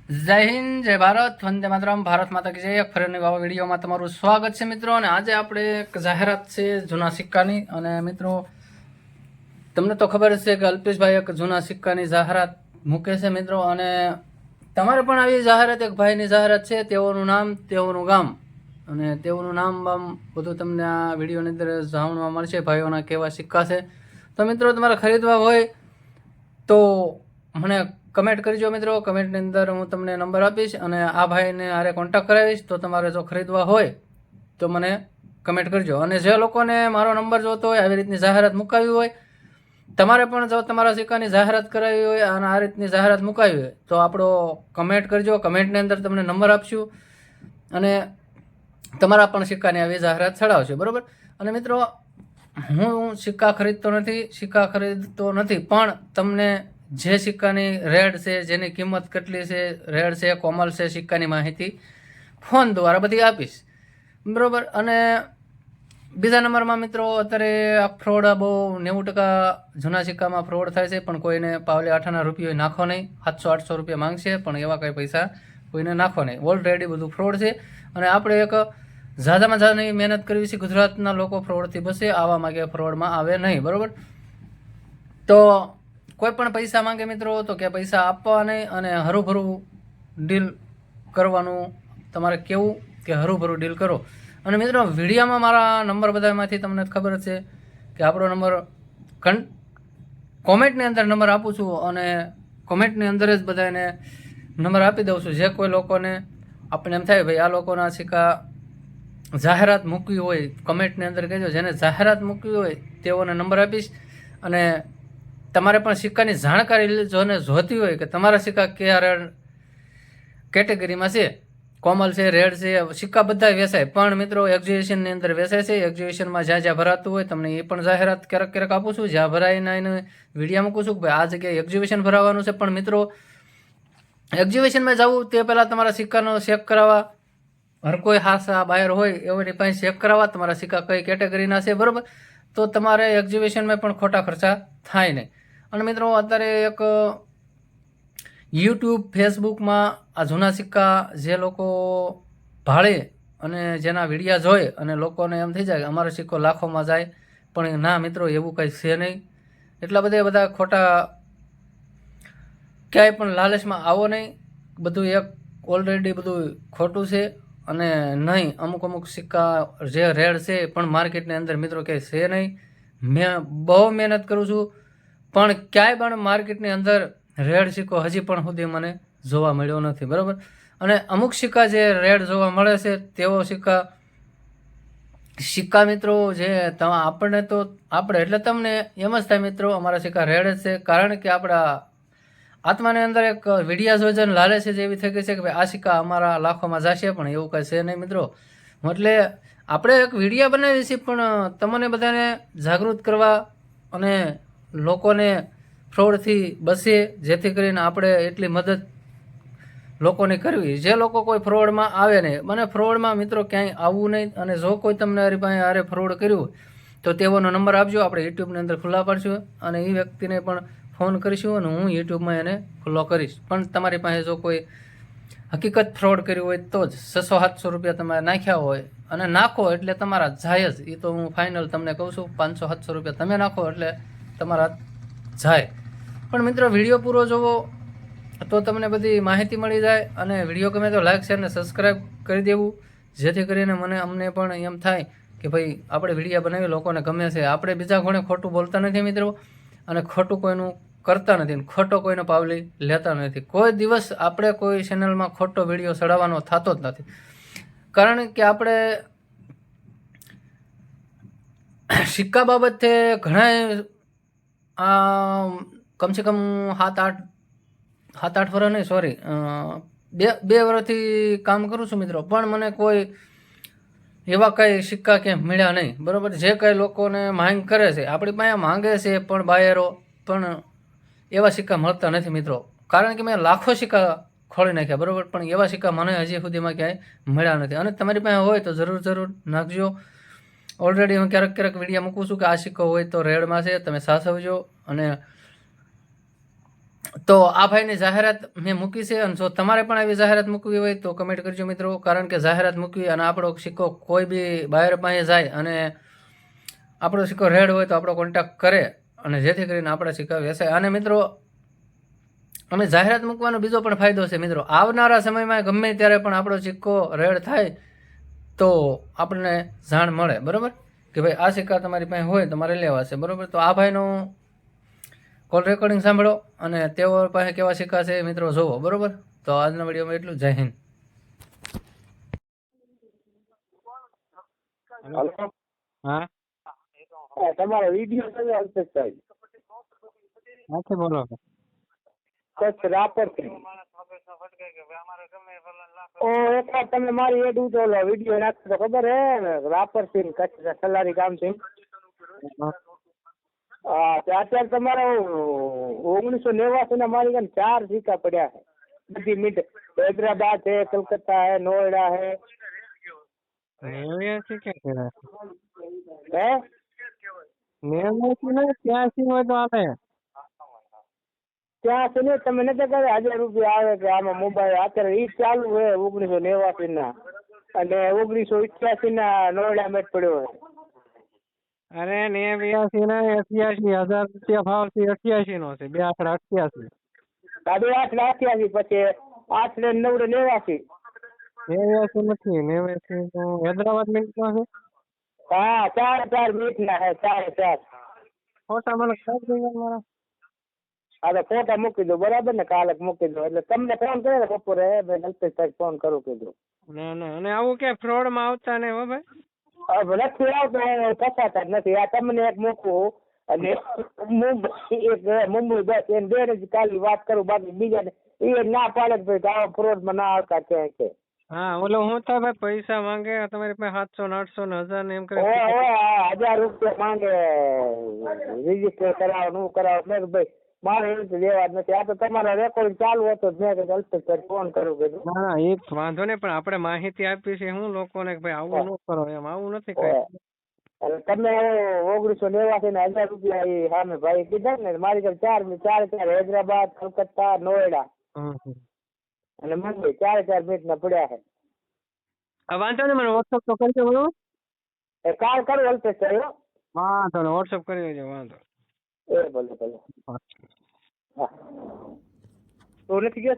જય હિન્દ, જય ભારત, વંદે માતરમ, ભારત માતા કી જય. ફરી નવા વિડીયોમાં તમારું સ્વાગત છે મિત્રો. અને આજે આપણે એક જાહેરાત છે જૂના સિક્કાની. અને મિત્રો તમને તો ખબર છે કે અલ્પેશભાઈ એક જૂના સિક્કાની જાહેરાત મૂકે છે મિત્રો. અને તમારે પણ આવી જાહેરાત, એક ભાઈની જાહેરાત છે, તેઓનું નામ, તેઓનું ગામ અને તેઓનું નામ બામ બધું તમને આ વિડીયોની અંદર જાણવા મળશે. ભાઈઓના કેવા સિક્કા છે. તો મિત્રો તમારે ખરીદવા હોય તો મને કમેન્ટ કરજો મિત્રો. કમેન્ટની અંદર હું તમને નંબર આપીશ અને આ ભાઈને આરે કોન્ટેક્ટ કરાવીશ. તો તમારે જો ખરીદવા હોય તો મને કમેન્ટ કરજો. અને જે લોકોને મારો નંબર જોતો હોય, આવી રીતની જાહેરાત મુકાવી હોય, તમારે પણ જો તમારા સિક્કાની જાહેરાત કરાવી હોય અને આ રીતની જાહેરાત મુકાવી હોય તો આપણો કમેન્ટ કરજો. કમેન્ટની અંદર તમને નંબર આપશું અને તમારા પણ સિક્કાની આવી જાહેરાત ચડાવશે, બરાબર. અને મિત્રો હું સિક્કા ખરીદતો નથી, પણ તમને જે સિક્કાની રેડ છે, જેની કિંમત કેટલી છે, રેડ છે, કોમલ છે, સિક્કાની માહિતી ફોન દ્વારા બધી આપીશ, બરાબર. અને બીજા નંબરમાં મિત્રો અત્યારે આ ફ્રોડ બહુ 90% જૂના સિક્કામાં ફ્રોડ થાય છે. પણ કોઈને પાવલે આઠાના રૂપિયો નાખો નહીં. 700-800 રૂપિયા માંગશે, પણ એવા કંઈ પૈસા કોઈને નાખો નહીં. ઓલરેડી બધું ફ્રોડ છે. અને આપણે એક ઝાઝામાં ઝાઝાની મહેનત કરવી છે. ગુજરાતના લોકો ફ્રોડથી બસે, આવા માગે ફ્રોડમાં આવે નહીં, બરાબર. તો કોઈ પણ પૈસા માંગે મિત્રો તો કે પૈસા આપવા નહીં અને હરુભરું ડીલ કરવાનું તમારે કેવું કે હરુભરું ડીલ કરો. અને મિત્રો વિડીયોમાં મારા નંબર બધામાંથી તમને ખબર છે કે આપણો નંબર કોમેન્ટની અંદર નંબર આપું છું અને કોમેન્ટની અંદર જ બધાને નંબર આપી દઉં છું. જે કોઈ લોકોને આપણે એમ થાય ભાઈ આ લોકોના સિક્કા જાહેરાત મૂકવી હોય, કમેન્ટની અંદર કહેજો. જેને જાહેરાત મૂકવી હોય તેઓને નંબર આપીશ. અને તમારે પણ સિક્કાની જાણકારી જોને જોતી હોય કે તમારા સિક્કા કયા રેડ કેટેગરીમાં છે, કોમલ છે, રેડ છે, સિક્કા બધા વેચાય. પણ મિત્રો એક્ઝિબિશનની અંદર વેચાય છે. એક્ઝિબિશનમાં જ્યાં જ્યાં ભરાતું હોય તમને એ પણ જાહેરાત ક્યારેક ક્યારેક આપું છું. જ્યાં ભરાઈને એને વિડીયો મૂકું છું કે ભાઈ આ જગ્યાએ એક્ઝિબિશન ભરાવાનું છે. પણ મિત્રો એક્ઝિબિશનમાં જવું તે પહેલાં તમારા સિક્કાનો ચેક કરાવવા, હર કોઈ હાસા બાયર હોય એઓની પાસે ચેક કરાવવા તમારા સિક્કા કઈ કેટેગરીના છે, બરાબર. તો તમારે એક્ઝિબિશનમાં પણ ખોટા ખર્ચા થાય નહીં. અને મિત્રો અત્યારે એક યુટ્યુબ, ફેસબુકમાં આ જૂના સિક્કા જે લોકો ભાળે અને જેના વિડીયા જોઈ અને લોકોને એમ થઈ જાય કે અમારો સિક્કો લાખોમાં જાય. પણ ના મિત્રો, એવું કંઈ છે નહીં. એટલા બધા ખોટા ક્યાંય પણ લાલચમાં આવો નહીં. બધું એક ઓલરેડી બધું ખોટું છે. અને નહીં, અમુક સિક્કા જે રેડ છે પણ માર્કેટની અંદર મિત્રો ક્યાંય છે નહીં. મેં બહુ મહેનત કરું છું પણ ક્યાંય પણ માર્કેટની અંદર રેડ સિક્કો હજી પણ સુધી મને જોવા મળ્યો નથી, બરાબર. અને અમુક સિક્કા જે રેડ જોવા મળે છે તેવો સિક્કા મિત્રો જે આપણે એટલે તમને એમ જ થાય મિત્રો અમારા સિક્કા રેડ જ છે. કારણ કે આપણા આત્માની અંદર એક વિડીયા જોઈને લાલચ જ એવી થઈ ગઈ છે કે ભાઈ આ સિક્કા અમારા લાખોમાં જશે, પણ એવું કંઈ છે નહીં મિત્રો. એટલે આપણે એક વિડીયા બનાવીએ છીએ પણ તમને બધાને જાગૃત કરવા અને લોકોને ફ્રોડથી બસે, જેથી કરીને આપણે એટલી મદદ લોકોને કરવી. જે લોકો કોઈ ફ્રોડમાં આવે નહીં, મને ફ્રોડમાં મિત્રો ક્યાંય આવવું નહીં. અને જો કોઈ તમને મારી પાસે આરે ફ્રોડ કર્યું તો તેઓનો નંબર આપજો. આપણે યુટ્યુબની અંદર ખુલ્લા પાડશું અને એ વ્યક્તિને પણ ફોન કરીશું અને હું યુટ્યુબમાં એને ખુલ્લો કરીશ. પણ તમારી પાસે જો કોઈ હકીકત ફ્રોડ કર્યું હોય તો જ 600-700 રૂપિયા તમારે નાખ્યા હોય અને નાખો એટલે તમારા જાય જ. એ તો હું ફાઇનલ તમને કહું છું. 500-700 રૂપિયા તમે નાખો એટલે તમારા જાય. પણ મિત્રો વિડીયો પૂરો જોવો તો તમને બધી માહિતી મળી જાય. અને વિડીયો ગમે તો લાઈક, શેર અને સબસ્ક્રાઈબ કરી દેવું, જેથી કરીને અમને પણ એમ થાય કે ભાઈ આપણે વિડીયો બનાવી લોકોને ગમે છે. આપણે બીજા કોણે ખોટું બોલતા નથી મિત્રો અને ખોટું કોઈનું કરતા નથી, ખોટો કોઈને પાવલી લેતા નથી. કોઈ દિવસ આપણે કોઈ ચેનલમાં ખોટો વિડીયો ચડાવવાનો થતો જ નથી. કારણ કે આપણે સિક્કા બાબતે ઘણા કમસે કમ 7-8 વર્ષ નહીં, સોરી, બે વર્ષથી કામ કરું છું મિત્રો. પણ મને કોઈ એવા કંઈ સિક્કા ક્યાંય મળ્યા નહીં, બરાબર. જે કંઈ લોકોને માંગ કરે છે, આપણી પાસે માંગે છે પણ બાયરો, પણ એવા સિક્કા મળતા નથી મિત્રો. કારણ કે મેં લાખો સિક્કા ખોલી નાખ્યા, બરાબર. પણ એવા સિક્કા મને હજી સુધીમાં ક્યાંય મળ્યા નથી. અને તમારી પાસે હોય તો જરૂર નાખજો. ઓલરેડી હું ક્યારેક વિડીયો મૂકું છું કે આ સિક્કો હોય તો રેડમાં છે, તમે સાચવજો. અને તો આ ભાઈની જાહેરાત મેં મૂકી છે, અને જો તમારે પણ આવી જાહેરાત મૂકવી હોય તો કમેન્ટ કરજો મિત્રો. કારણ કે જાહેરાત મૂકવી અને આપણો સિક્કો કોઈ બી બાયર પાસે જાય અને આપણો સિક્કો રેડ હોય તો આપણો કોન્ટેક્ટ કરે, અને જેથી કરીને આપણા સિક્કા વેચાય. અને મિત્રો અમે જાહેરાત મૂકવાનો બીજો પણ ફાયદો છે મિત્રો, આવનારા સમયમાં ગમે ત્યારે પણ આપણો સિક્કો રેડ થાય તો આપણને જાણ મળે, બરાબર, કે ભાઈ આ સિક્કા તમારી પાસે હોય તમારે લેવા છે, બરાબર. તો આ ભાઈનું કોલ રેકોર્ડિંગ સાંભળો અને તેઓ પાસે કેવા સિક્કા છે મિત્રો જોવો, બરાબર. તો આજના વિડીયોમાં એટલું. જય હિન્દ. હા તમારો વિડીયો છે અલ્પેશ સાહેબ ક્યાંથી બોલો છો? કચ્છ રાપર થી. એકવાર તમે મારી એડ ઉતો વિડીયો નાખતો તો ખબર હે, રાપર થી કચ્છ સલારી ગામ થી. હા અત્યારે તમારો 1989 ના મારી કાન 4 સિક્કા પડ્યા છે, બધી મીટ. હૈદરાબાદ है, कलकत्ता है, नोएडा है. નેવ્યાસી ક્યાં છે? હે નેવ્યાસી ને 83 હોય તો આવે. ત્યાં સુધી તમે નથી કહેતા 1000 રૂપિયા આવે કે આમાં મોબાઈલ અત્યારે ઈ ચાલુ છે 1989 ના, અને 1988 ના નોયડા મેચ પડ્યો છે. અરે 89 ને 88,000 રૂપિયા ભાવ છે, 88 નો છે, 2 આંકડા 88. 8 લાખ 88, પછી 8 ને 9 ને 89. 89 નથી, 89 તો હૈદરાબાદ મિનિટ નો છે. હા 4 મિનિટ ના છે, 4. ફોટા મને ખાસ દેવા મારા. હા તો ફોટા મૂકી દો, બરાબર ને, કાલે મૂકી દો. એટલે તમને ફોન કરે ને બપોરે, મેં અલ્પેશ સાહેબ ફોન કરું કીધું. ના ના, અને આવું કે ફ્રોડ માં આવતા નહીં હો ભાઈ. હવે નથી આવતો, કસાતા જ નથી. આ તમને એક મૂકવું, અને મુંબઈ બસ એને બે જ કાલે વાત કરું, બાકી બીજાને એ ના પાડે કે ભાઈ આવા ફ્રોડ માં ના આવતા ક્યાંય છે. હા ઓલો હું થાય ભાઈ, પૈસા માંગે તમારી પાસે 700 ને 800 ને 1000 ને એમ કરે. 1000 રૂપિયા માંગે રજીસ્ટર કરાવો, કરાવો. મેં ભાઈ મારે એવું લેવા જ નથી. આ તો તમારા રેકોર્ડિંગ ચાલુ હતો, મેં કીધું અલ્પેશ ફોન કરું કીધું. ના ના એ વાંધો નહીં, પણ આપણે માહિતી આપી છે હું લોકોને કે ભાઈ આવું ન કરો, એમ આવું નથી કઈ. તમે 1989 ને 1000 રૂપિયા એ સામે ભાઈ કીધા ને, મારી ઘર 4 હૈદરાબાદ, કલકત્તા, નોએડા અને મુંબઈ 4 મિનિટ ના પડ્યા છે. વાંધો નહીં, મને વોટ્સઅપ તો કરજો બરોબર. કાલ કરું અલ્પેશ સાહેબ. વાંધો નહીં, વોટ્સઅપ કરી દેજો. વાંધો ભલે ભલે. હા તો નથી ગયો.